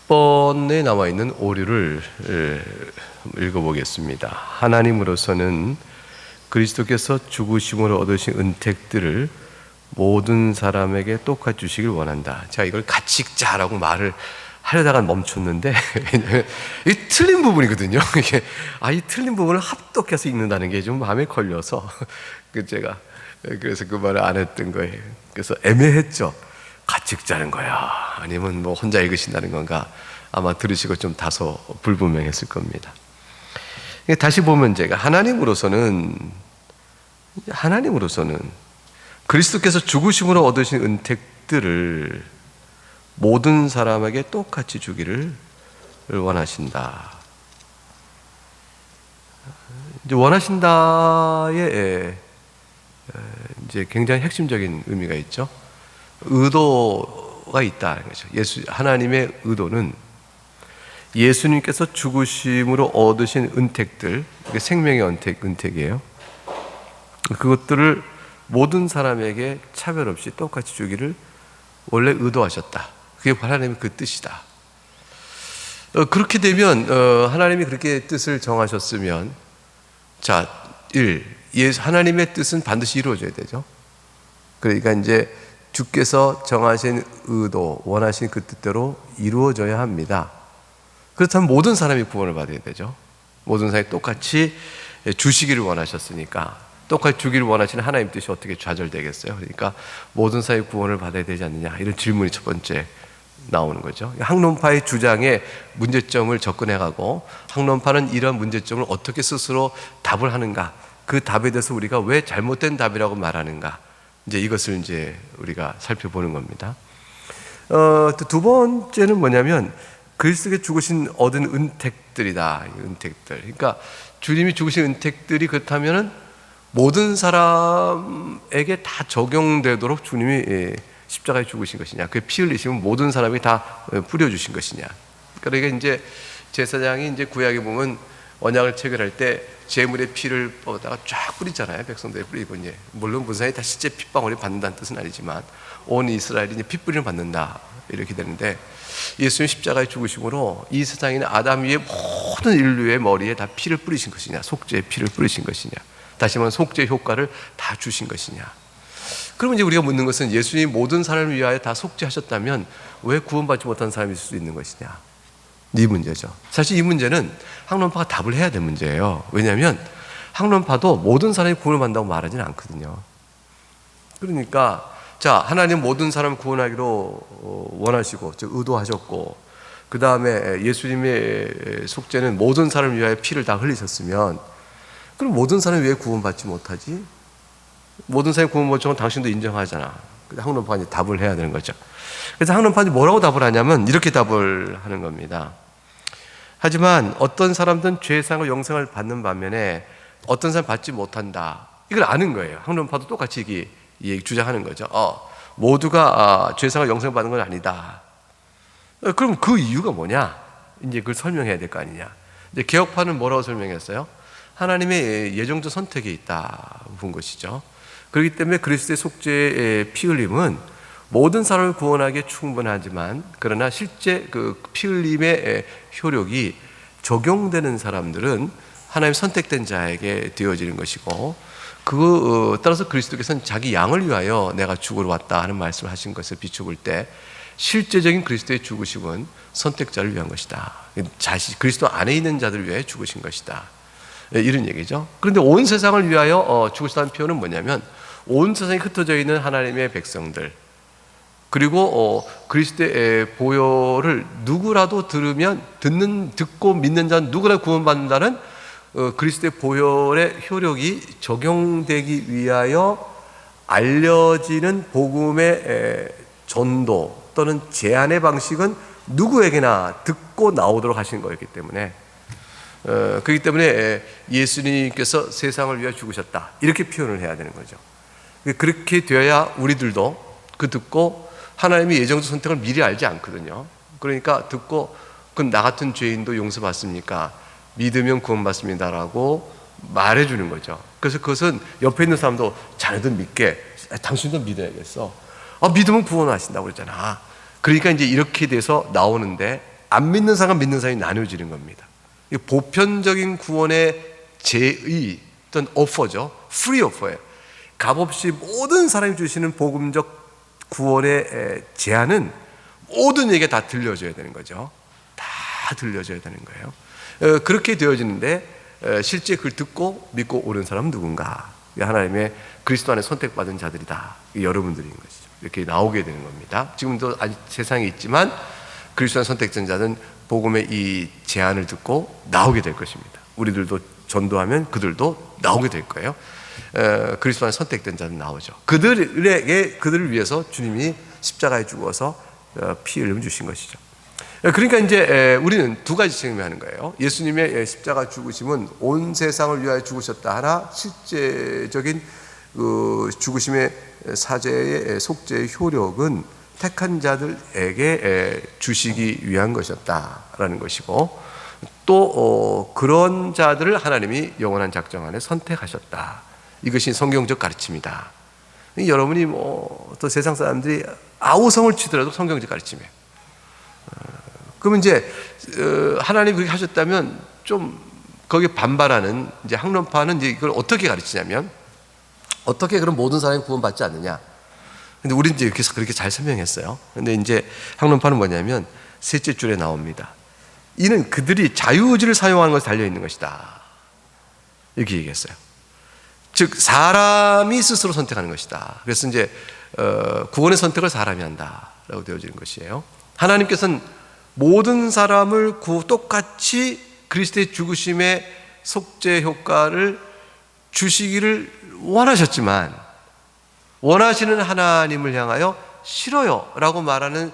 10번에 나와 있는 오류를 읽어보겠습니다. 하나님으로서는 그리스도께서 죽으심으로 얻으신 은택들을 모든 사람에게 똑같이 주시길 원한다. 제가 이걸 같이 읽자라고 말을 하려다가 멈췄는데 이 틀린 부분이거든요. 이 틀린 부분을 합독해서 읽는다는 게 좀 마음에 걸려서 제가 그래서 그 말을 안 했던 거예요. 그래서 애매했죠. 같이 읽자는 거야, 아니면 뭐 혼자 읽으신다는 건가, 아마 들으시고 좀 다소 불분명했을 겁니다. 다시 보면 제가 하나님으로서는 그리스도께서 죽으심으로 얻으신 은택들을 모든 사람에게 똑같이 주기를 원하신다. 이제 원하신다에 이제 굉장히 핵심적인 의미가 있죠. 의도가 있다는 거죠. 하나님의 의도는 예수님께서 죽으심으로 얻으신 은택들, 생명의 은택이에요. 그것들을 모든 사람에게 차별 없이 똑같이 주기를 원래 의도하셨다. 그게 하나님의 그 뜻이다. 그렇게 되면 하나님이 그렇게 뜻을 정하셨으면, 자, 하나님의 뜻은 반드시 이루어져야 되죠. 그러니까 이제 주께서 정하신 의도, 원하신 그 뜻대로 이루어져야 합니다. 그렇다면 모든 사람이 구원을 받아야 되죠. 모든 사람이 똑같이 주시기를 원하셨으니까, 똑같이 주기를 원하시는 하나님 뜻이 어떻게 좌절되겠어요? 그러니까 모든 사람이 구원을 받아야 되지 않느냐, 이런 질문이 첫 번째 나오는 거죠. 학론파의 주장에 문제점을 접근해가고, 학론파는 이런 문제점을 어떻게 스스로 답을 하는가, 그 답에 대해서 우리가 왜 잘못된 답이라고 말하는가, 이제 이것을 이제 우리가 살펴보는 겁니다. 두 번째는 뭐냐면, 그리스도께 죽으신 얻은 은택들이다. 은택들. 그러니까 주님이 죽으신 은택들이 그렇다면은 모든 사람에게 다 적용되도록 주님이 십자가에 죽으신 것이냐, 그 피 흘리시면 모든 사람이 다 뿌려주신 것이냐. 그러니까 이제 제사장이 이제 구약에 보면 언약을 체결할 때 제물의 피를 뽑다가 쫙 뿌리잖아요. 백성들이 뿌리고, 이제 물론 문사에 다 실제 핏방울이 받는다는 뜻은 아니지만 온 이스라엘이 이제 피 뿌리를 받는다, 이렇게 되는데, 예수님 십자가에 죽으심으로 이 세상에 있는 아담 위에 모든 인류의 머리에 다 피를 뿌리신 것이냐, 속죄의 피를 뿌리신 것이냐, 다시 말하면 속죄의 효과를 다 주신 것이냐. 그러면 이제 우리가 묻는 것은, 예수님이 모든 사람을 위하여 다 속죄하셨다면 왜 구원받지 못한 사람이 있을 수 있는 것이냐, 이 문제죠. 사실 이 문제는 학론파가 답을 해야 될 문제예요. 왜냐하면 학론파도 모든 사람이 구원을 받는다고 말하지는 않거든요. 그러니까 자, 하나님 모든 사람을 구원하기로 원하시고, 즉 의도하셨고, 그 다음에 예수님의 속죄는 모든 사람을 위하여 피를 다 흘리셨으면, 그럼 모든 사람이 왜 구원받지 못하지? 모든 사람이 구원 못 받는 건 당신도 인정하잖아. 학론파가 답을 해야 되는 거죠. 그래서 학론파가 뭐라고 답을 하냐면 이렇게 답을 하는 겁니다. 하지만 어떤 사람들은 죄상과 영생을 받는 반면에 어떤 사람은 받지 못한다. 이걸 아는 거예요. 학론파도 똑같이 주장하는 거죠. 모두가 죄상과 영생을 받는 건 아니다. 그럼 그 이유가 뭐냐? 이제 그걸 설명해야 될 거 아니냐. 이제 개혁파는 뭐라고 설명했어요? 하나님의 예정적 선택에 있다 본 것이죠. 그렇기 때문에 그리스도의 속죄의 피 흘림은 모든 사람을 구원하기에 충분하지만, 그러나 실제 그 피 흘림의 효력이 적용되는 사람들은 하나님 선택된 자에게 되어지는 것이고, 따라서 그리스도께서는 자기 양을 위하여 내가 죽으러 왔다 하는 말씀을 하신 것을 비춰볼 때, 실제적인 그리스도의 죽으심은 선택자를 위한 것이다. 그리스도 안에 있는 자들을 위하여 죽으신 것이다, 이런 얘기죠. 그런데 온 세상을 위하여 죽으시다는 표현은 뭐냐면, 온 세상에 흩어져 있는 하나님의 백성들, 그리고 그리스도의 보혈을 누구라도 듣고 믿는 자는 누구나 구원받는다는 그리스도의 보혈의 효력이 적용되기 위하여 알려지는 복음의 전도 또는 제안의 방식은 누구에게나 듣고 나오도록 하신 거였기 때문에, 그렇기 때문에 예수님께서 세상을 위하여 죽으셨다, 이렇게 표현을 해야 되는 거죠. 그렇게 되어야 우리들도 그 듣고, 하나님이 예정적 선택을 미리 알지 않거든요. 그러니까 듣고, 그럼 나 같은 죄인도 용서받습니까? 믿으면 구원받습니다라고 말해주는 거죠. 그래서 그것은 옆에 있는 사람도 자네도 믿게, 당신도 믿어야겠어. 믿으면 구원하신다고 그랬잖아. 그러니까 이제 이렇게 돼서 나오는데, 안 믿는 사람, 믿는 사람이 나뉘어지는 겁니다. 이 보편적인 구원의 제의, 어떤 오퍼죠. 프리 오퍼예요. 값없이 모든 사람이 주시는 복음적 구원의 제안은 모든 얘기가 다 들려줘야 되는 거죠. 다 들려줘야 되는 거예요. 그렇게 되어지는데 실제 그걸 듣고 믿고 오는 사람은 누군가? 하나님의 그리스도 안에 선택받은 자들이다. 여러분들인 것이죠. 이렇게 나오게 되는 겁니다. 지금도 아직 세상에 있지만 그리스도 안에 선택된 자는 복음의 이 제안을 듣고 나오게 될 것입니다. 우리들도 전도하면 그들도 나오게 될 거예요. 그리스도 안에 선택된 자는 나오죠. 그들을 위해서 주님이 십자가에 죽어서 피 흘림 주신 것이죠. 그러니까 이제 우리는 두 가지 증명하는 거예요. 예수님의 십자가 죽으심은 온 세상을 위하여 죽으셨다 하나, 실제적인 그 죽으심의 사죄의 속죄의 효력은 택한 자들에게 주시기 위한 것이었다라는 것이고, 또 그런 자들을 하나님이 영원한 작정 안에 선택하셨다. 이것이 성경적 가르침이다. 여러분이 또 세상 사람들이 아우성을 치더라도 성경적 가르침이에요. 그러면 이제 하나님이 그렇게 하셨다면 좀 거기에 반발하는 이제 학론파는 이제 이걸 어떻게 가르치냐면, 어떻게 그런 모든 사람이 구원받지 않느냐. 근데 우리는 이제 그렇게 잘 설명했어요. 근데 이제 학론파는 뭐냐면 셋째 줄에 나옵니다. 이는 그들이 자유의지를 사용하는 것에 달려 있는 것이다. 이렇게 얘기했어요. 즉 사람이 스스로 선택하는 것이다. 그래서 이제 구원의 선택을 사람이 한다라고 되어지는 것이에요. 하나님께서는 모든 사람을 똑같이 그리스도의 죽으심의 속죄 효과를 주시기를 원하셨지만, 원하시는 하나님을 향하여 싫어요 라고 말하는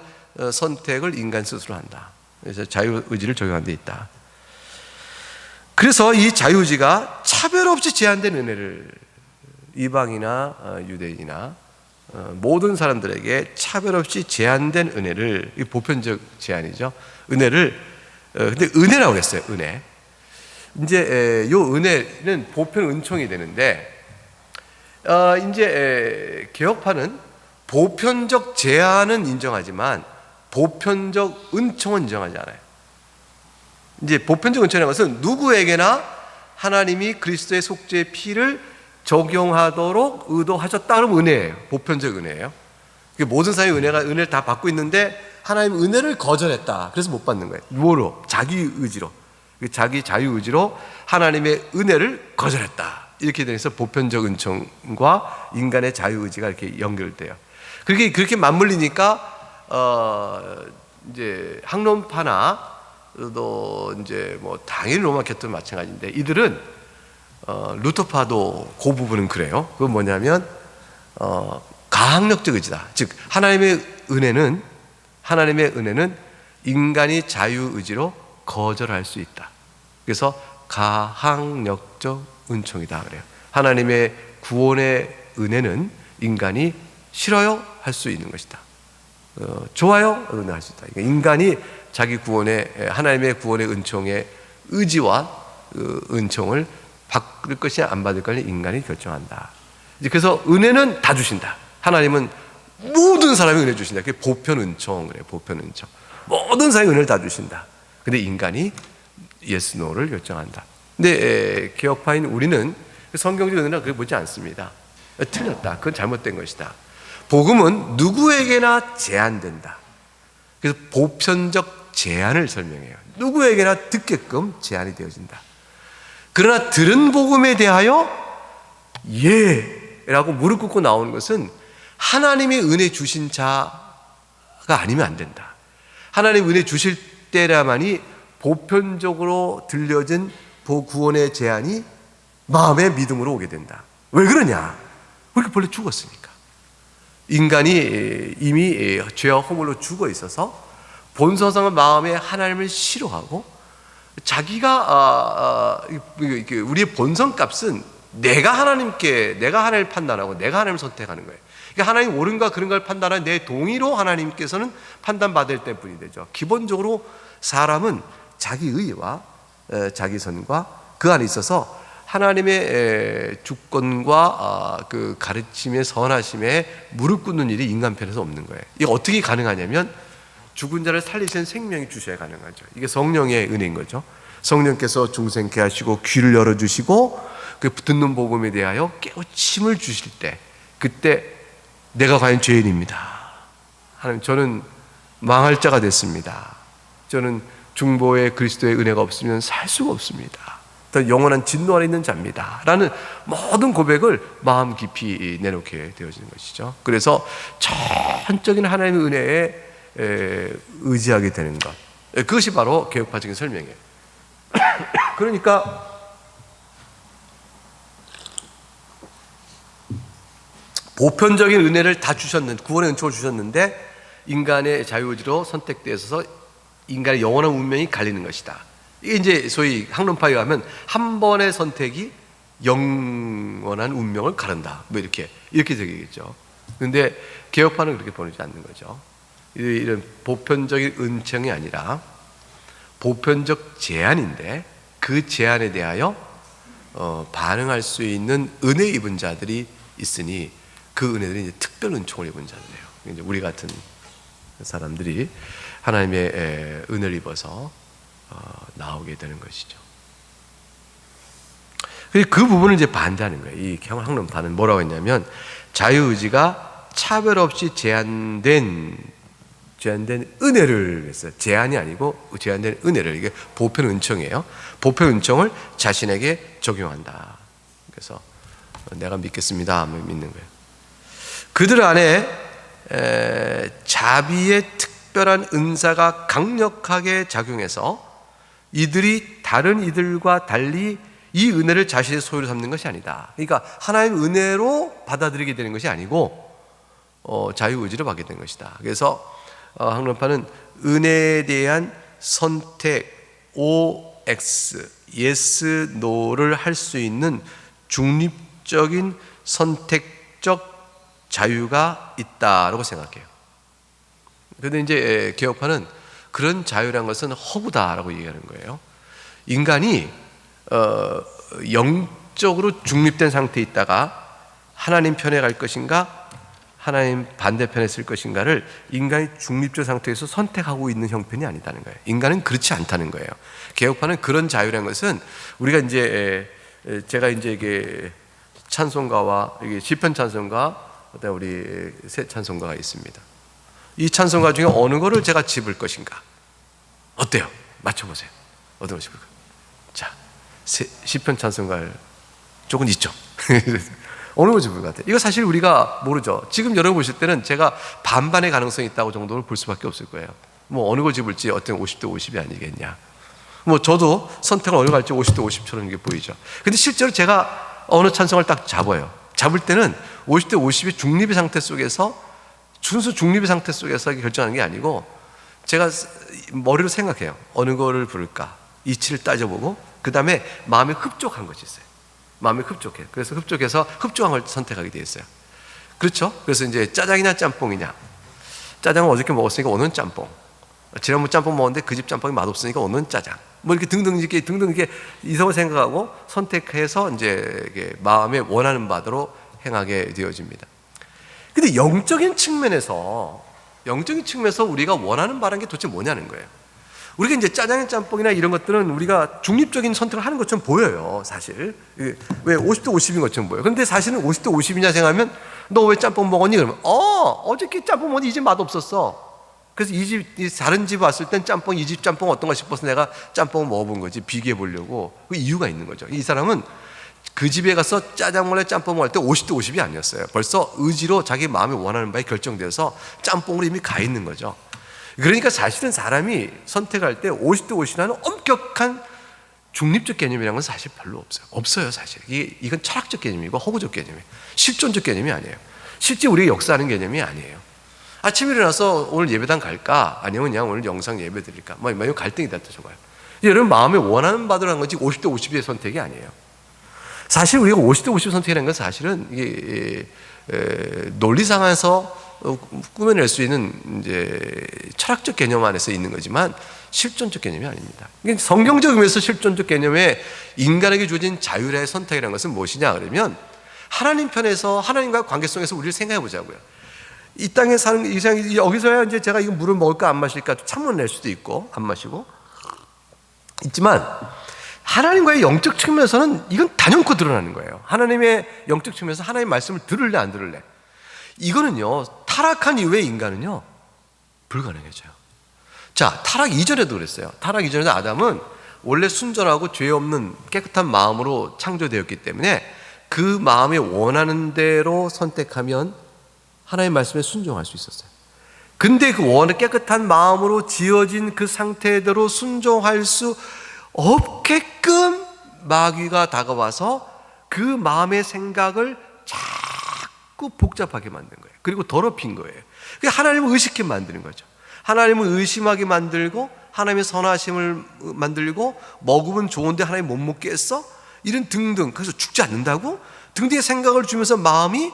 선택을 인간 스스로 한다. 그래서 자유의지를 적용한 데 있다. 그래서 이 자유의지가 차별 없이 제한된 은혜를 이방이나 유대인이나 모든 사람들에게 차별 없이 제한된 은혜를, 이 보편적 제한이죠. 은혜를, 근데 은혜라고 그랬어요. 은혜. 이제 요 은혜는 보편 은총이 되는데, 이제 개혁파는 보편적 제한은 인정하지만 보편적 은총은 인정하지 않아요. 이제 보편적 은총이라는 것은 누구에게나 하나님이 그리스도의 속죄의 피를 적용하도록 의도하셨다 그러면 은혜예요. 보편적 은혜예요. 모든 사람이 은혜를 다 받고 있는데 하나님 은혜를 거절했다. 그래서 못 받는 거예요. 뭐로? 자기 의지로, 자기 자유 의지로 하나님의 은혜를 거절했다. 이렇게 돼서 보편적 은총과 인간의 자유 의지가 이렇게 연결돼요. 그렇게 맞물리니까 이제 학론파나 또 이제 뭐 당연히 로마 캐톨릭도 마찬가지인데, 이들은 루터파도 그 부분은 그래요. 그건 뭐냐면 가학력적 의지다. 즉 하나님의 은혜는 인간이 자유 의지로 거절할 수 있다. 그래서 가학력적 은총이다 그래요. 하나님의 구원의 은혜는 인간이 싫어요 할 수 있는 것이다. 좋아요 할 수 있다. 그러니까 인간이 자기 구원의, 하나님의 구원의 은총의 의지와 그 은총을 받을 것이냐 안 받을 것이냐 인간이 결정한다. 그래서 은혜는 다 주신다. 하나님은 모든 사람이 은혜 주신다. 그게 보편 은총 그래요. 보편 은총. 모든 사람이 은혜를 다 주신다. 근데 인간이 yes, no를 결정한다. 근데 개혁파인 우리는 성경적 은혜는 그렇게 보지 않습니다. 틀렸다. 그건 잘못된 것이다. 복음은 누구에게나 제한된다. 그래서 보편적 제한을 설명해요. 누구에게나 듣게끔 제한이 되어진다. 그러나 들은 복음에 대하여 예라고 무릎 꿇고 나오는 것은 하나님의 은혜 주신 자가 아니면 안 된다. 하나님 은혜 주실 때라만이 보편적으로 들려진 구원의 제안이 마음의 믿음으로 오게 된다. 왜 그러냐? 우리가 본래 죽었으니까. 인간이 이미 죄와 허물로 죽어 있어서 본성상은 마음에 하나님을 싫어하고, 자기가 우리의 본성값은 내가 하나님을 판단하고 내가 하나님을 선택하는 거예요. 그러니까 하나님 옳은가 그른가를 판단하는 내 동의로 하나님께서는 판단받을 때뿐이 되죠. 기본적으로 사람은 자기 의와 자기 선과 그 안에 있어서 하나님의 주권과 그 가르침의 선하심에 무릎 꿇는 일이 인간 편에서 없는 거예요. 이게 어떻게 가능하냐면 죽은 자를 살리시는 생명이 주셔야 가능하죠. 이게 성령의 은혜인 거죠. 성령께서 중생케 하시고 귀를 열어주시고 그 듣는 복음에 대하여 깨우침을 주실 때, 그때 내가 과연 죄인입니다. 하나님, 저는 망할 자가 됐습니다. 저는 중보의 그리스도의 은혜가 없으면 살 수가 없습니다. 더 영원한 진노 안에 있는 자입니다. 라는 모든 고백을 마음 깊이 내놓게 되어지는 것이죠. 그래서 전적인 하나님의 은혜에 의지하게 되는 것, 그것이 바로 개혁파적인 설명이에요. 그러니까 보편적인 은혜를 다 주셨는데, 구원의 은총을 주셨는데 인간의 자유의지로 선택되어 있어서 인간의 영원한 운명이 갈리는 것이다. 이게 이제 소위 학론파에 가면 한 번의 선택이 영원한 운명을 가른다, 뭐 이렇게 되겠죠. 그런데 개혁파는 그렇게 보내지 않는 거죠. 이런 보편적인 은총이 아니라 보편적 제한인데, 그 제한에 대하여 반응할 수 있는 은혜 입은 자들이 있으니, 그 은혜들이 이제 특별 은총을 입은 자들이에요. 이제 우리 같은 사람들이 하나님의 은혜를 입어서 나오게 되는 것이죠. 그 부분을 이제 반대하는 거예요. 이 학론파는 뭐라고 했냐면, 자유의지가 차별 없이 제한된 은혜를 했어요. 제한이 아니고 제한된 은혜를, 이게 보편 은총이에요. 보편 은총을 자신에게 적용한다. 그래서 내가 믿겠습니다 하면 믿는 거예요. 그들 안에 자비의 특별한 은사가 강력하게 작용해서 이들이 다른 이들과 달리 이 은혜를 자신의 소유로 삼는 것이 아니다. 그러니까 하나님의 은혜로 받아들이게 되는 것이 아니고 자유의지로 받게 된 것이다. 그래서 학론파는 은혜에 대한 선택, OX, yes, no를 할 수 있는 중립적인 선택적 자유가 있다라고 생각해요. 그런데 이제 개혁파는 그런 자유란 것은 허구다라고 얘기하는 거예요. 인간이 영적으로 중립된 상태에 있다가 하나님 편에 갈 것인가, 하나님 반대편에 쓸 것인가를 인간이 중립적 상태에서 선택하고 있는 형편이 아니다는 거예요. 인간은 그렇지 않다는 거예요. 개혁파는 그런 자유라는 것은, 우리가 이제 제가 이제 이게 찬송가와 이게 시편 찬송가, 그다음에 우리 새 찬송가가 있습니다. 이 찬송가 중에 어느 거를 제가 집을 것인가? 어때요? 맞춰보세요. 어느 거 집을까? 자, 시편 찬송가 쪽은 있죠. 어느 거 집을 것 같아요? 이거 사실 우리가 모르죠. 지금 여러분 보실 때는 제가 반반의 가능성이 있다고 정도로 볼 수밖에 없을 거예요. 뭐 어느 거 집을지 어떤 50대 50이 아니겠냐. 뭐 저도 선택을 어느 거 할지 50대 50처럼 이게 보이죠. 근데 실제로 제가 어느 찬송을 딱 잡아요. 잡을 때는 50대 50의 중립의 상태 속에서, 순수 중립의 상태 속에서 결정하는 게 아니고, 제가 머리로 생각해요. 어느 거를 부를까? 이치를 따져보고, 그 다음에 마음에 흡족한 것이 있어요. 마음에 흡족해요. 그래서 흡족해서 흡족한 걸 선택하게 돼 있어요. 그렇죠? 그래서 이제 짜장이냐 짬뽕이냐. 짜장은 어저께 먹었으니까 오늘은 짬뽕. 지난번 짬뽕 먹었는데 그 집 짬뽕이 맛없으니까 오늘은 짜장. 뭐 이렇게 등등 이렇게 이성을 생각하고 선택해서 이제 이게 마음에 원하는 바대로 행하게 되어집니다. 근데 영적인 측면에서 우리가 원하는 바라는 게 도대체 뭐냐는 거예요. 우리가 이제 짜장면 짬뽕이나 이런 것들은 우리가 중립적인 선택을 하는 것처럼 보여요, 사실. 왜 50대 50인 것처럼 보여요. 근데 사실은 50대 50이냐 생각하면, 너 왜 짬뽕 먹었니? 그러면 어저께 짬뽕 먹었는데 이 집 맛없었어. 그래서 이 집, 다른 집 왔을 땐 짬뽕, 이 집 짬뽕 어떤가 싶어서 내가 짬뽕을 먹어본 거지, 비교해 보려고. 그 이유가 있는 거죠. 이 사람은 그 집에 가서 짜장면에 짬뽕 먹을 때 50대 50이 아니었어요. 벌써 의지로 자기 마음이 원하는 바에 결정돼서 짬뽕으로 이미 가 있는 거죠. 그러니까 사실은 사람이 선택할 때 50대 50이라는 엄격한 중립적 개념이라는 건 사실 별로 없어요, 사실. 이건 철학적 개념이고 허구적 개념이에요. 실존적 개념이 아니에요. 실제 우리가 역사하는 개념이 아니에요. 아침에 일어나서 오늘 예배당 갈까? 아니면 그냥 오늘 영상 예배 드릴까? 뭐 이런 갈등이 됐다 저거예요. 여러분 마음에 원하는 바대로 하는 거지 50대 50의 선택이 아니에요. 사실 우리가 50대 50 선택이라는 건 사실은 이게 논리상에서 꾸며낼 수 있는 이제 철학적 개념 안에서 있는 거지만 실존적 개념이 아닙니다. 성경적 의미에서 실존적 개념의 인간에게 주어진 자율의 선택이라는 것은 무엇이냐 그러면, 하나님 편에서 하나님과의 관계성에서 우리를 생각해 보자고요. 이 땅에 사는 이상 여기서야 이제 제가 이거 물을 먹을까 안 마실까 참을 낼 수도 있고 안 마시고 있지만 하나님과의 영적 측면에서는 이건 단연코 드러나는 거예요. 하나님의 영적 측면에서 하나님의 말씀을 들을래 안 들을래. 이거는요 타락한 이후의 인간은요 불가능해져요. 자, 타락 이전에도 그랬어요. 타락 이전에도 아담은 원래 순전하고 죄 없는 깨끗한 마음으로 창조되었기 때문에 그 마음이 원하는 대로 선택하면 하나님의 말씀에 순종할 수 있었어요. 근데 그 원하는 깨끗한 마음으로 지어진 그 상태대로 순종할 수 없게끔 마귀가 다가와서 그 마음의 생각을 자꾸 복잡하게 만든 거예요. 그리고 더럽힌 거예요. 하나님을 의식하게 만드는 거죠. 하나님을 의심하게 만들고 하나님의 선하심을 만들고 먹으면 좋은데 하나님 못 먹겠어? 이런 등등. 그래서 죽지 않는다고? 등등의 생각을 주면서 마음이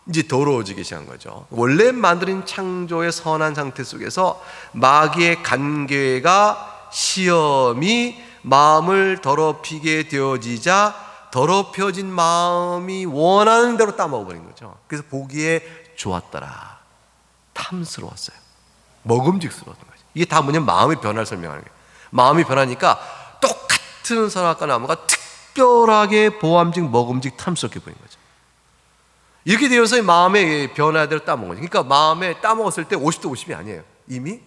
이제 더러워지기 시작한 거죠. 원래 만드는 창조의 선한 상태 속에서 마귀의 간계가 시험이 마음을 더럽히게 되어지자 더럽혀진 마음이 원하는 대로 따먹어버린 거죠. 그래서 보기에 좋았더라. 탐스러웠어요. 먹음직스러웠던 거죠. 이게 다 뭐냐면 마음의 변화를 설명하는 거예요. 마음이 변하니까 똑같은 선악과 나무가 특별하게 보암직, 먹음직, 탐스럽게 보이는 거죠. 이렇게 되어서 마음의 변화대로 따먹은 거죠. 그러니까 마음에 따먹었을 때 50대 50이 아니에요. 이미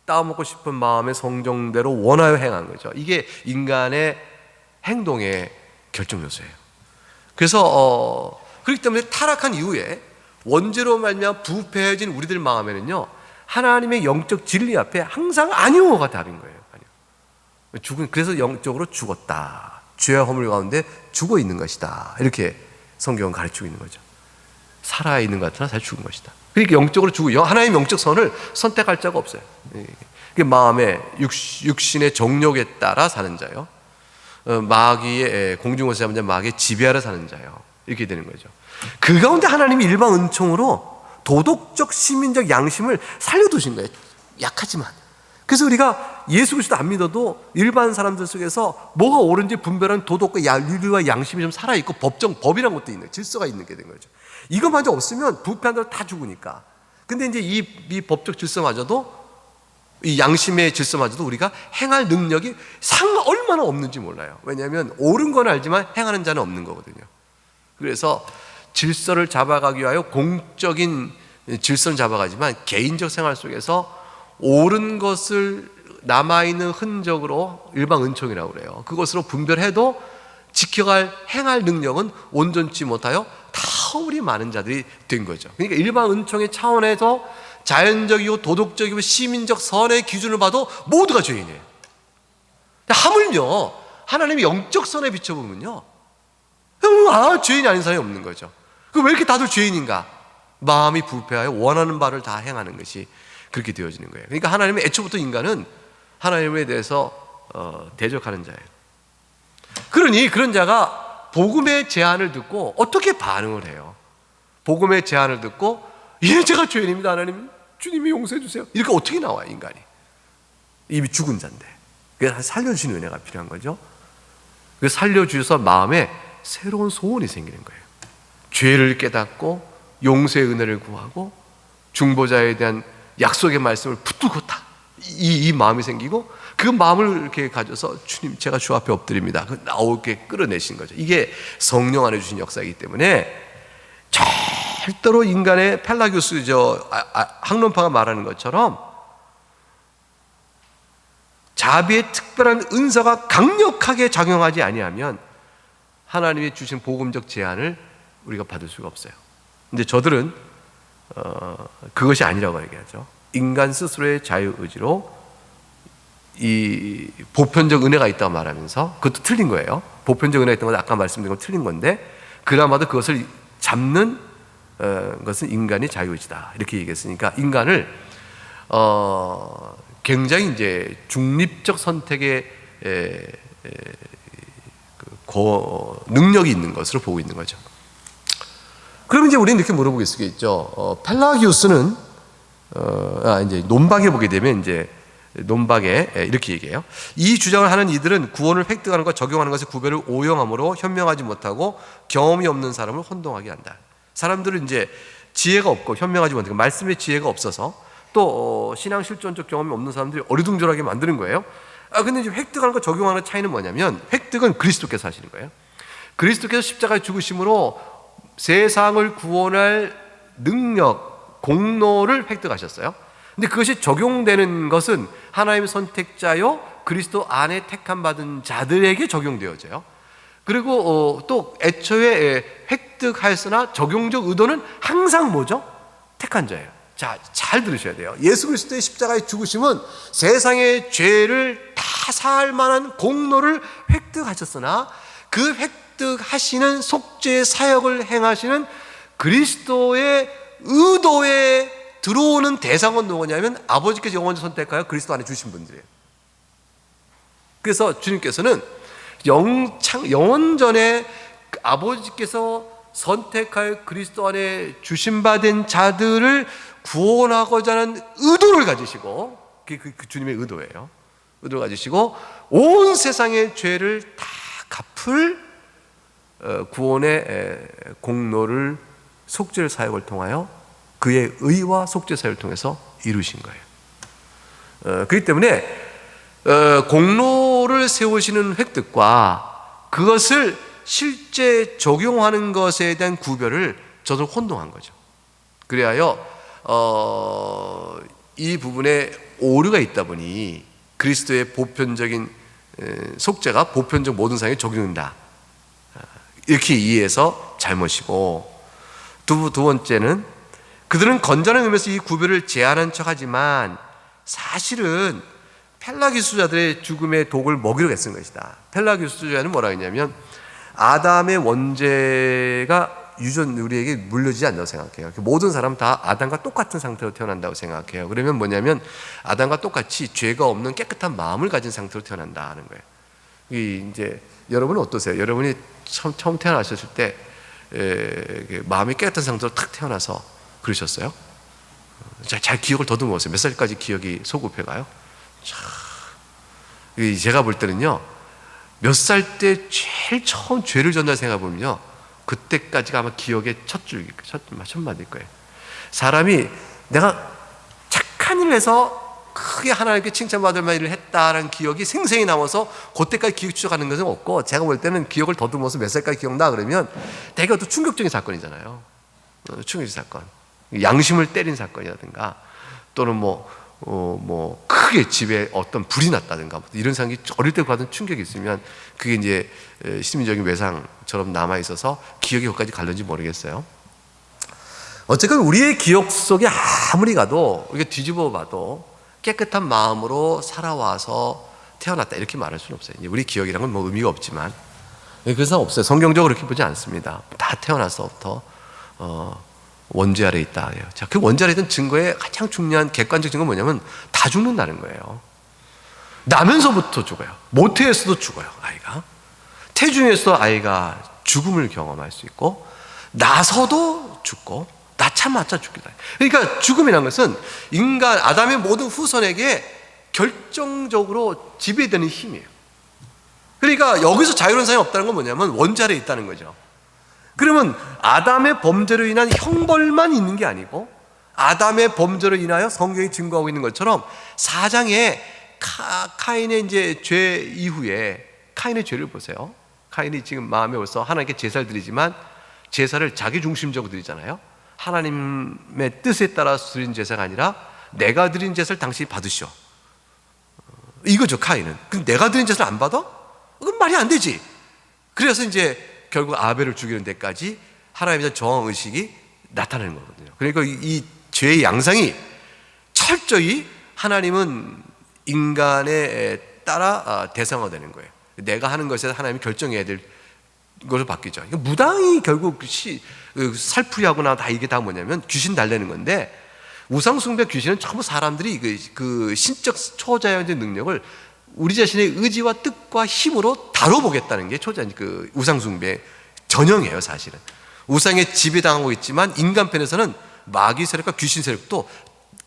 따먹고 싶은 마음의 성정대로 원하여 행한 거죠. 이게 인간의 행동의 결정 요소예요. 그래서 그렇기 때문에 타락한 이후에 원죄로 말미암아 부패해진 우리들 마음에는요 하나님의 영적 진리 앞에 항상 아니오가 답인 거예요. 아니오. 그래서 영적으로 죽었다. 죄와 허물 가운데 죽어 있는 것이다. 이렇게 성경은 가르치고 있는 거죠. 살아있는 것 같으나 잘 죽은 것이다. 그러니까 영적으로 죽어. 하나님의 영적 선을 선택할 자가 없어요. 그게 마음의 육신의 정욕에 따라 사는 자요. 마귀의 공중에서 잡은 자 마귀의 지배하러 사는 자요. 이렇게 되는 거죠. 그 가운데 하나님이 일반 은총으로 도덕적 시민적 양심을 살려두신 거예요. 약하지만. 그래서 우리가 예수 그리스도 안 믿어도 일반 사람들 속에서 뭐가 옳은지 분별하는 도덕과 윤리와 양심이 좀 살아있고 법이란 것도 있는 질서가 있는 게 된 거죠. 이것마저 없으면 부패한 대로 다 죽으니까. 근데 이제 이 법적 질서마저도 이 양심의 질서마저도 우리가 행할 능력이 얼마나 없는지 몰라요. 왜냐하면 옳은 건 알지만 행하는 자는 없는 거거든요. 그래서 질서를 잡아가기 위하여 공적인 질서는 잡아가지만 개인적 생활 속에서 옳은 것을 남아있는 흔적으로 일반 은총이라고 그래요. 그것으로 분별해도 지켜갈 행할 능력은 온전치 못하여 타월이 많은 자들이 된 거죠. 그러니까 일반 은총의 차원에서 자연적이고 도덕적이고 시민적 선의 기준을 봐도 모두가 죄인이에요. 하물며 하나님의 영적 선에 비춰보면요 죄인이 아닌 사람이 없는 거죠. 왜 이렇게 다들 죄인인가? 마음이 부패하여 원하는 바를 다 행하는 것이 그렇게 되어지는 거예요. 그러니까 하나님의 애초부터 인간은 하나님에 대해서 대적하는 자예요. 그러니 그런 자가 복음의 제안을 듣고 어떻게 반응을 해요? 복음의 제안을 듣고 제가 죄인입니다 하나님, 주님이 용서해 주세요. 이렇게 어떻게 나와요 인간이? 이미 죽은 자인데. 그래서 살려주시는 은혜가 필요한 거죠. 그래서 살려주셔서 마음에 새로운 소원이 생기는 거예요. 죄를 깨닫고 용서의 은혜를 구하고 중보자에 대한 약속의 말씀을 붙들고 이 마음이 생기고 그 마음을 이렇게 가져서 주님 제가 주 앞에 엎드립니다. 나오게 끌어내신 거죠. 이게 성령 안에 주신 역사이기 때문에 절대로 인간의 펠라기우스 학론파가 말하는 것처럼 자비의 특별한 은사가 강력하게 작용하지 아니하면 하나님이 주신 복음적 제안을 우리가 받을 수가 없어요. 근데 저들은 그것이 아니라고 얘기하죠. 인간 스스로의 자유의지로 이 보편적 은혜가 있다고 말하면서 그것도 틀린 거예요. 보편적 은혜가 있다는 건 아까 말씀드린 건 틀린 건데 그나마도 그것을 잡는 것은 인간의 자유의지다 이렇게 얘기했으니까 인간을 굉장히 이제 중립적 선택의 능력이 있는 것으로 보고 있는 거죠. 그럼 이제 우리는 이렇게 물어보겠죠. 펠라기우스는 이제 논박해 보게 되면 이제 논박에 이렇게 얘기해요. 이 주장을 하는 이들은 구원을 획득하는 것, 적용하는 것의 구별을 오용함으로 현명하지 못하고 경험이 없는 사람을 혼동하게 한다. 사람들은 이제 지혜가 없고 현명하지 못하고 말씀의 지혜가 없어서 또 신앙 실존적 경험이 없는 사람들이 어리둥절하게 만드는 거예요. 근데 이제 획득하는 거 적용하는 차이는 뭐냐면, 획득은 그리스도께서 하시는 거예요. 그리스도께서 십자가의 죽으심으로 세상을 구원할 능력, 공로를 획득하셨어요. 근데 그것이 적용되는 것은 하나님의 선택자요 그리스도 안에 택함 받은 자들에게 적용되어져요. 그리고 또 애초에 획득하였으나 적용적 의도는 항상 뭐죠? 택한 자예요. 자, 잘 들으셔야 돼요. 예수 그리스도의 십자가의 죽으심은 세상의 죄를 다 사할 만한 공로를 획득하셨으나 그 획득하시는 속죄 사역을 행하시는 그리스도의 의도에 들어오는 대상은 누구냐면 아버지께서 영원히 선택하여 그리스도 안에 주신 분들이에요. 그래서 주님께서는 영원전에 아버지께서 선택하여 그리스도 안에 주심받은 자들을 구원하고자 하는 의도를 가지시고, 그 주님의 의도예요. 의도를 가지시고 온 세상의 죄를 다 갚을 구원의 공로를 속죄 사역을 통하여 그의 의와 속죄 사역을 통해서 이루신 거예요. 그렇기 때문에 공로를 세우시는 획득과 그것을 실제 적용하는 것에 대한 구별을 저는 혼동한 거죠. 그리하여 이 부분에 오류가 있다 보니 그리스도의 보편적인 속죄가 보편적 모든 상에 적용된다, 이렇게 이해해서 잘못이고, 두 번째는 그들은 건전한 의미에서 이 구별을 제한한 척하지만 사실은 펠라기수자들의 죽음의 독을 먹이려고 애쓴 것이다. 펠라기수자는 뭐라 했냐면 아담의 원죄가 우리에게 물려지지 않는다고 생각해요. 모든 사람 다 아담과 똑같은 상태로 태어난다고 생각해요. 그러면 뭐냐면 아담과 똑같이 죄가 없는 깨끗한 마음을 가진 상태로 태어난다는 거예요. 이제 여러분은 어떠세요? 여러분이 처음 태어나셨을 때 마음이 깨끗한 상태로 탁 태어나서 그러셨어요? 잘 기억을 더듬어보세요. 몇 살까지 기억이 소급해가요? 제가 볼 때는요, 몇 살 때 제일 처음 죄를 졌나 생각해보면요, 그때까지가 아마 기억의 첫 마디일 거예요. 사람이 내가 착한 일을 해서 크게 하나님께 칭찬받을 만한 일을 했다라는 기억이 생생히 남아서 그때까지 기억 추적하는 것은 없고, 제가 볼 때는 기억을 더듬어서 몇 살까지 기억나 그러면 되게 어떤 충격적인 사건이잖아요. 충격적인 사건, 양심을 때린 사건이라든가, 또는 크게 집에 어떤 불이 났다든가 이런 상황이 어릴 때 받은 충격이 있으면 그게 이제 심리적인 외상처럼 남아 있어서 기억이 거기까지 갈는지 모르겠어요. 어쨌든 우리의 기억 속에 아무리 가도 우리가 뒤집어 봐도 깨끗한 마음으로 살아와서 태어났다 이렇게 말할 수는 없어요. 우리 기억이란 건 의미가 없지만, 그래서 없어요. 성경적으로 그렇게 보지 않습니다. 다 태어나서부터 원죄 아래 있다. 자, 그 원죄 아래 있던 증거의 가장 중요한 객관적 증거는 뭐냐면 다 죽는다는 거예요. 나면서부터 죽어요. 모태에서도 죽어요, 아이가. 태중에서도 아이가 죽음을 경험할 수 있고, 나서도 죽고, 낳자마자 죽기도 해요. 그러니까 죽음이라는 것은 인간 아담의 모든 후손에게 결정적으로 지배되는 힘이에요. 그러니까 여기서 자유로운 사람이 없다는 건 뭐냐면 원죄 아래 있다는 거죠. 그러면 아담의 범죄로 인한 형벌만 있는 게 아니고, 아담의 범죄로 인하여 성경이 증거하고 있는 것처럼 4장에 카인의 이제 죄 이후에 카인의 죄를 보세요. 카인이 지금 마음에 벌써 하나님께 제사를 드리지만 제사를 자기 중심적으로 드리잖아요. 하나님의 뜻에 따라서 드린 제사가 아니라 내가 드린 제사를 당신이 받으시오, 이거죠. 카인은. 근데 내가 드린 제사를 안 받아? 그건 말이 안 되지. 그래서 이제 결국 아벨을 죽이는 데까지 하나님에 대한 저항 의식이 나타나는 거거든요. 그러니까 이 죄의 양상이 철저히 하나님은 인간에 따라 대상화되는 거예요. 내가 하는 것에서 하나님이 결정해야 될 것으로 바뀌죠. 무당이 결국 살풀이하거나 다 이게 다 뭐냐면 귀신 달래는 건데, 우상숭배 귀신은 전부 사람들이 그 신적 초자연의 능력을 우리 자신의 의지와 뜻과 힘으로 다뤄보겠다는 게 그 우상숭배의 전형이에요. 사실은 우상에 지배당하고 있지만 인간 편에서는 마귀 세력과 귀신 세력도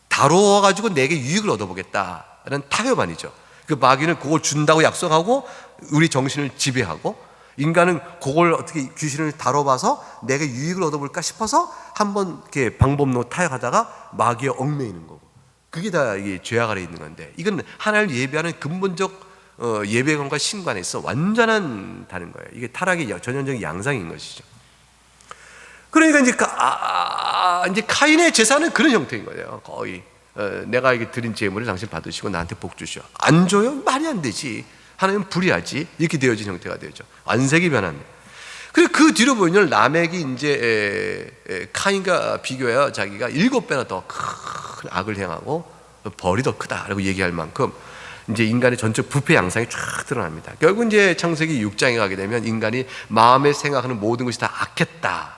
다뤄가지고 내게 유익을 얻어보겠다는 타협안이죠. 그 마귀는 그걸 준다고 약속하고 우리 정신을 지배하고, 인간은 그걸 어떻게 귀신을 다뤄봐서 내가 유익을 얻어볼까 싶어서 한번 이렇게 방법론으로 타협하다가 마귀에 얽매이는 거고, 그게 다 이게 죄악 아래 있는 건데, 이건 하나님을 예배하는 근본적 예배관과 신관에 있어 완전한 다른 거예요. 이게 타락의 전형적인 양상인 것이죠. 그러니까 이제 카인의 제사는 그런 형태인 거예요. 거의 내가 이게 드린 제물을 당신 받으시고 나한테 복 주시오. 안 줘요? 말이 안 되지. 하나님은 불의하지. 이렇게 되어진 형태가 되죠. 안색이 변합니다. 그리고 그 뒤로 보면 라멕이 이제 카인과 비교해야 자기가 7배나 더 큰 악을 행하고 벌이 더 크다라고 얘기할 만큼 이제 인간의 전적 부패 양상이 쫙 드러납니다. 결국 이제 창세기 6장에 가게 되면 인간이 마음에 생각하는 모든 것이 다 악했다,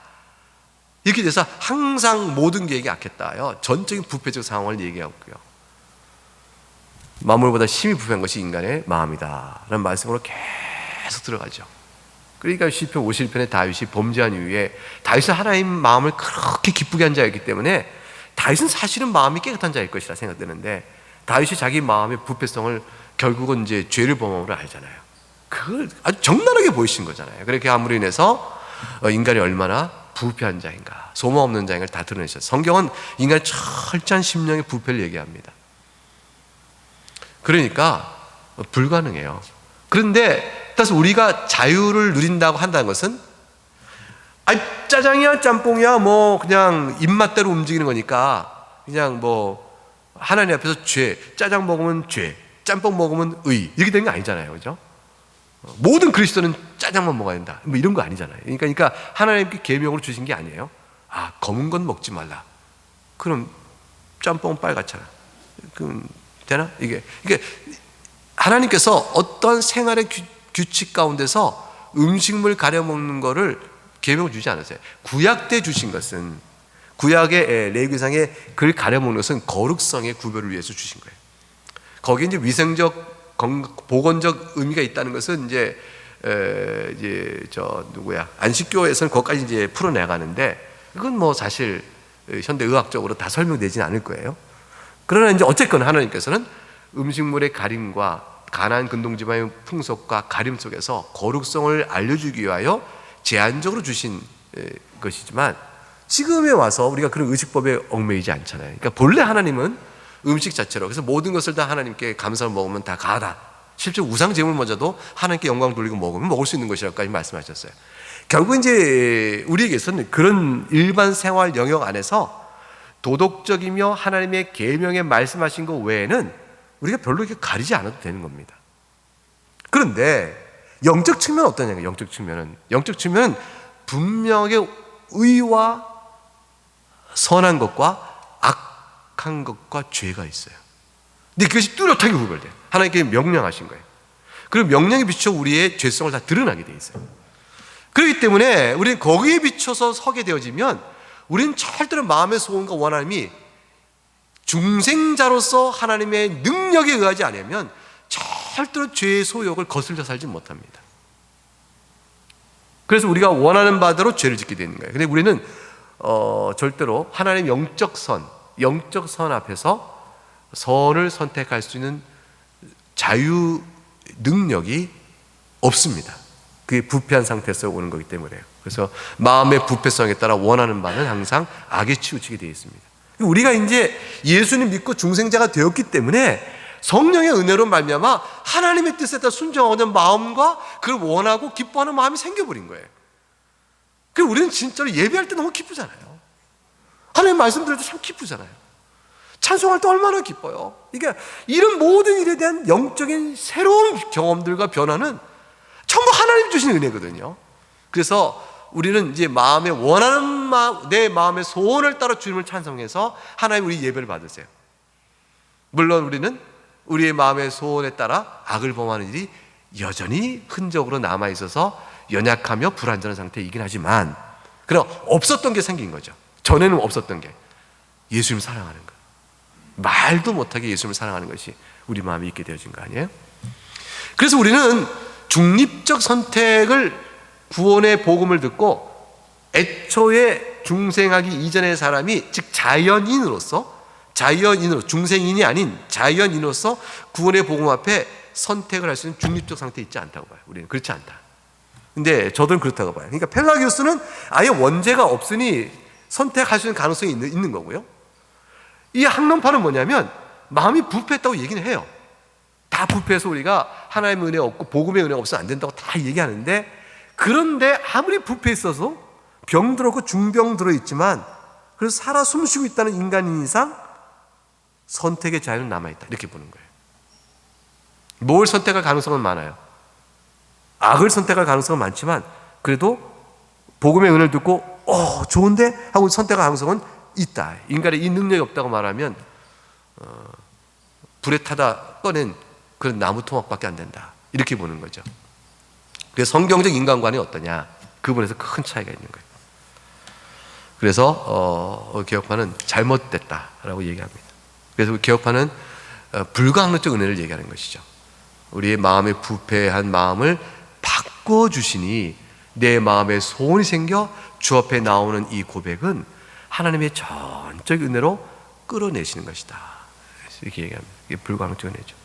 이렇게 돼서 항상 모든 계획이 악했다요. 전적인 부패적 상황을 얘기하고요. 만물보다 심히 부패한 것이 인간의 마음이다 라는 말씀으로 계속 들어가죠. 그러니까 시편 51편에 다윗이 범죄한 이후에, 다윗은 하나님 마음을 그렇게 기쁘게 한 자였기 때문에 다윗은 사실은 마음이 깨끗한 자일 것이라 생각되는데, 다윗이 자기 마음의 부패성을 결국은 이제 죄를 범함으로 알잖아요. 그걸 아주 적나라하게 보이신 거잖아요. 그렇게 함으로 인해서 인간이 얼마나 부패한 자인가, 소망 없는 자인가를 다 드러내셨어요. 성경은 인간의 철저한 심령의 부패를 얘기합니다. 그러니까 불가능해요. 그런데 따라서 우리가 자유를 누린다고 한다는 것은, 짜장이야 짬뽕이야 뭐 그냥 입맛대로 움직이는 거니까 그냥 뭐 하나님 앞에서 죄, 짜장 먹으면 죄, 짬뽕 먹으면 의, 이렇게 되는 거 아니잖아요. 그죠? 모든 그리스도는 짜장만 먹어야 된다, 뭐 이런 거 아니잖아요. 그러니까 하나님께 계명으로 주신 게 아니에요. 검은 건 먹지 말라. 그럼 짬뽕은 빨갛잖아. 그럼 되나? 이게 하나님께서 어떤 생활의 규칙 가운데서 음식물 가려 먹는 거를 계명을 주지 않았어요. 구약 때 주신 것은, 구약의 레위기상에 그걸 가려 먹는 것은 거룩성의 구별을 위해서 주신 거예요. 거기에 이제 위생적, 보건적 의미가 있다는 것은 이제 안식교에서는 거기까지 이제 풀어내가는데, 그건 뭐 사실 현대 의학적으로 다 설명되지는 않을 거예요. 그러나 이제 어쨌건 하나님께서는 음식물의 가림과 가나안 근동지방의 풍속과 가림 속에서 거룩성을 알려주기 위하여 제한적으로 주신 것이지만, 지금에 와서 우리가 그런 의식법에 얽매이지 않잖아요. 그러니까 본래 하나님은 음식 자체로, 그래서 모든 것을 다 하나님께 감사를 먹으면 다 가하다, 실제 우상 제물마저도 하나님께 영광 돌리고 먹으면 먹을 수 있는 것이라고까지 말씀하셨어요. 결국 이제 우리에게서는 그런 일반 생활 영역 안에서 도덕적이며 하나님의 계명에 말씀하신 것 외에는 우리가 별로 이렇게 가리지 않아도 되는 겁니다. 그런데 영적 측면은 어떠냐고요? 영적 측면은 분명하게 의와 선한 것과 악한 것과 죄가 있어요. 근데 그것이 뚜렷하게 구별돼요. 하나님께 명령하신 거예요. 그리고 명령에 비춰 우리의 죄성을 다 드러나게 돼 있어요. 그렇기 때문에 우리는 거기에 비춰서 서게 되어지면, 우리는 절대로 마음의 소원과 원함이 중생자로서 하나님의 능력에 의하지 않으면 절대로 죄의 소욕을 거슬려 살지 못합니다. 그래서 우리가 원하는 바대로 죄를 짓게 되는 거예요. 근데 우리는 절대로 하나님 영적 선 앞에서 선을 선택할 수 있는 자유 능력이 없습니다. 그게 부패한 상태에서 오는 거기 때문에요. 그래서 마음의 부패성에 따라 원하는 바는 항상 악에 치우치게 되어 있습니다. 우리가 이제 예수님 믿고 중생자가 되었기 때문에 성령의 은혜로 말미암아 하나님의 뜻에 따라 순종하는 마음과 그걸 원하고 기뻐하는 마음이 생겨버린 거예요. 그리고 우리는 진짜로 예배할 때 너무 기쁘잖아요. 하나님 말씀 들을 때 참 기쁘잖아요. 찬송할 때 얼마나 기뻐요. 이게 이런 모든 일에 대한 영적인 새로운 경험들과 변화는 전부 하나님 주신 은혜거든요. 그래서 우리는 이제 마음에 원하는 내 마음의 소원을 따라 주님을 찬송해서 하나님 우리 예배를 받으세요. 물론 우리는 우리의 마음의 소원에 따라 악을 범하는 일이 여전히 흔적으로 남아있어서 연약하며 불완전한 상태이긴 하지만, 그럼 없었던 게 생긴 거죠. 전에는 없었던 게 예수님을 사랑하는 것, 말도 못하게 예수님을 사랑하는 것이 우리 마음에 있게 되어진 거 아니에요? 그래서 우리는 중립적 선택을, 구원의 복음을 듣고 애초에 중생하기 이전의 사람이, 즉 자연인으로서 중생인이 아닌 자연인으로서 구원의 복음 앞에 선택을 할 수 있는 중립적 상태에 있지 않다고 봐요. 우리는 그렇지 않다. 근데 저도 그렇다고 봐요. 그러니까 펠라기우스는 아예 원죄가 없으니 선택할 수 있는 가능성이 있는 거고요. 이 학론파는 뭐냐면 마음이 부패했다고 얘기는 해요. 다 부패해서 우리가 하나님의 은혜 없고 복음의 은혜가 없으면 안 된다고 다 얘기하는데, 그런데 아무리 부패했어서 병들었고 중병 들어있지만 그래서 살아 숨쉬고 있다는 인간인 이상 선택의 자유는 남아있다, 이렇게 보는 거예요. 뭘 선택할 가능성은 많아요. 악을 선택할 가능성은 많지만 그래도 복음의 은혜를 듣고 좋은데 하고 선택할 가능성은 있다. 인간의 이 능력이 없다고 말하면 불에 타다 꺼낸 그런 나무 토막밖에 안 된다, 이렇게 보는 거죠. 그래서 성경적 인간관이 어떠냐, 그 부분에서 큰 차이가 있는 거예요. 그래서 개혁파는 잘못됐다라고 얘기합니다. 그래서 개혁파는 불가항력적 은혜를 얘기하는 것이죠. 우리의 마음의 부패한 마음을 바꿔주시니 내 마음에 소원이 생겨 주 앞에 나오는 이 고백은 하나님의 전적 은혜로 끌어내시는 것이다, 이렇게 얘기합니다. 이게 불가항력적 은혜죠.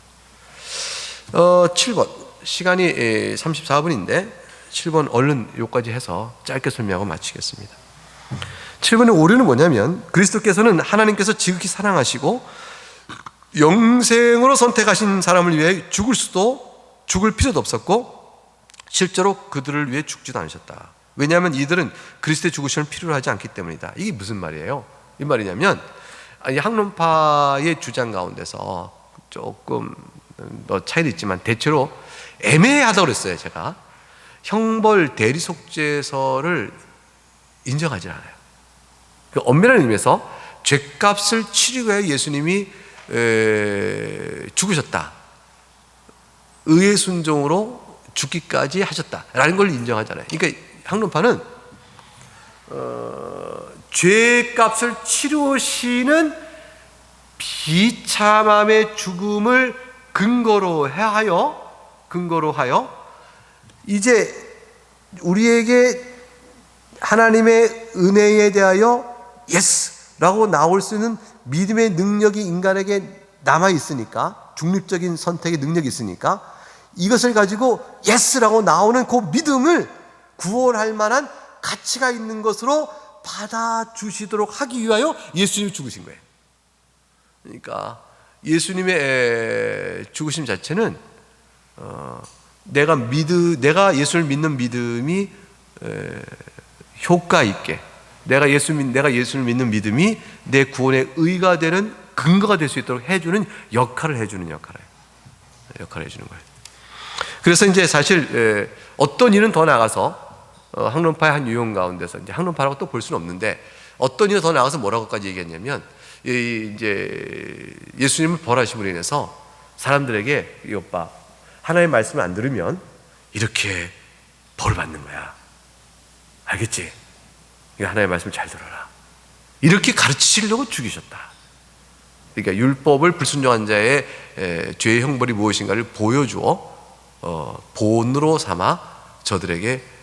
7번, 시간이 34분인데 7번 얼른 요까지 해서 짧게 설명하고 마치겠습니다. 7번의 오류는 뭐냐면, 그리스도께서는 하나님께서 지극히 사랑하시고 영생으로 선택하신 사람을 위해 죽을 필요도 없었고 실제로 그들을 위해 죽지도 않으셨다. 왜냐하면 이들은 그리스도의 죽으심을 필요로 하지 않기 때문이다. 이게 무슨 말이에요? 이 말이냐면, 이 학론파의 주장 가운데서 조금 차이도 있지만 대체로 애매하다고 그랬어요. 제가 형벌 대리속죄서를 인정하지 않아요. 엄밀한 의미에서 죄값을 치르기 위해 예수님이 죽으셨다, 의의 순종으로 죽기까지 하셨다라는 걸 인정하잖아요. 그러니까 학론파는 죄값을 치르시는 비참함의 죽음을 근거로 하여 이제 우리에게 하나님의 은혜에 대하여 예스라고 나올 수 있는 믿음의 능력이 인간에게 남아있으니까, 중립적인 선택의 능력이 있으니까 이것을 가지고 예스라고 나오는 그 믿음을 구원할 만한 가치가 있는 것으로 받아주시도록 하기 위하여 예수님이 죽으신 거예요. 그러니까 예수님의 죽으심 자체는 내가 예수를 믿는 믿음이 효과 있게, 내가 예수를 믿는 믿음이 내 구원의 의가 되는 근거가 될 수 있도록 해주는 역할을 해주는 거예요. 그래서 이제 사실 어떤 이는 더 나가서 학론파의 한 유형 가운데서, 이제 학론파라고 또 볼 수는 없는데, 어떤 이는 더 나가서 뭐라고까지 얘기했냐면, 이제 예수님을 벌하심으로 인해서 사람들에게, 이 오빠 하나님의 말씀을 안 들으면 이렇게 벌을 받는 거야, 알겠지? 하나님의 말씀을 잘 들어라, 이렇게 가르치시려고 죽이셨다. 그러니까 율법을 불순종한 자의 죄의 형벌이 무엇인가를 보여주어 본으로 삼아 저들에게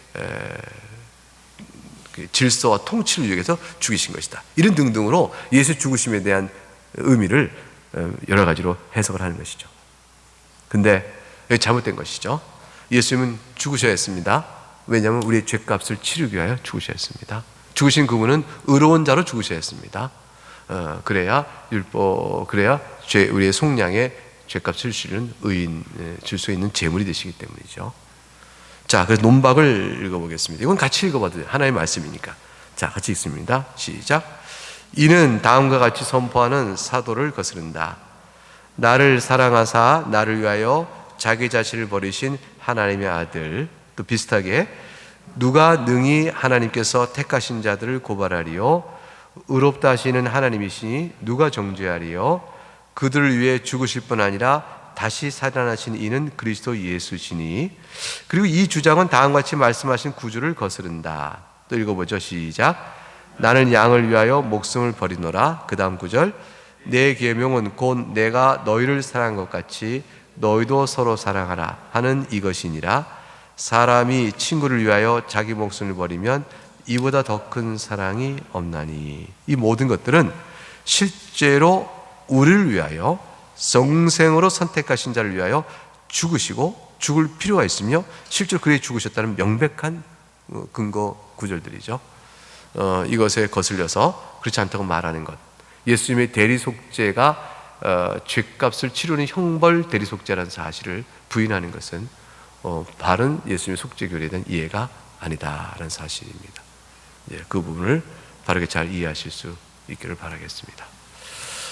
질서와 통치를 위해서 죽이신 것이다, 이런 등등으로 예수 죽으심에 대한 의미를 여러 가지로 해석을 하는 것이죠. 근데 잘못된 것이죠. 예수님은 죽으셔야 했습니다. 왜냐하면 우리의 죄값을 치르기 위하여 죽으셔야 했습니다. 죽으신 그분은 의로운 자로 죽으셔야 했습니다. 그래야 우리의 속량의 죄값을 치르는 의인, 줄 수 있는 제물이 되시기 때문이죠. 자, 그래서 논박을 읽어보겠습니다. 이건 같이 읽어봐도 돼요. 하나님의 말씀이니까. 자, 같이 읽습니다. 시작. 이는 다음과 같이 선포하는 사도를 거스른다. 나를 사랑하사 나를 위하여 자기 자신을 버리신 하나님의 아들. 또 비슷하게, 누가 능히 하나님께서 택하신 자들을 고발하리요? 의롭다 하시는 하나님이시니 누가 정죄하리요? 그들을 위해 죽으실 뿐 아니라 다시 살아나신 이는 그리스도 예수시니. 그리고 이 주장은 다음과 같이 말씀하신 구주를 거스른다. 또 읽어보죠. 시작. 나는 양을 위하여 목숨을 버리노라. 그 다음 구절. 내 계명은 곧 내가 너희를 사랑한 것 같이 너희도 서로 사랑하라 하는 이것이니라. 사람이 친구를 위하여 자기 목숨을 버리면 이보다 더 큰 사랑이 없나니. 이 모든 것들은 실제로 우리를 위하여, 성생으로 선택하신 자를 위하여 죽으시고 죽을 필요가 있으며 실제로 그래 죽으셨다는 명백한 근거 구절들이죠. 이것에 거슬려서 그렇지 않다고 말하는 것, 예수님의 대리속죄가 죄값을 치르는 형벌 대리속죄라는 사실을 부인하는 것은 바른 예수님의 속죄교리에 대한 이해가 아니다라는 사실입니다. 그 부분을 바르게 잘 이해하실 수 있기를 바라겠습니다.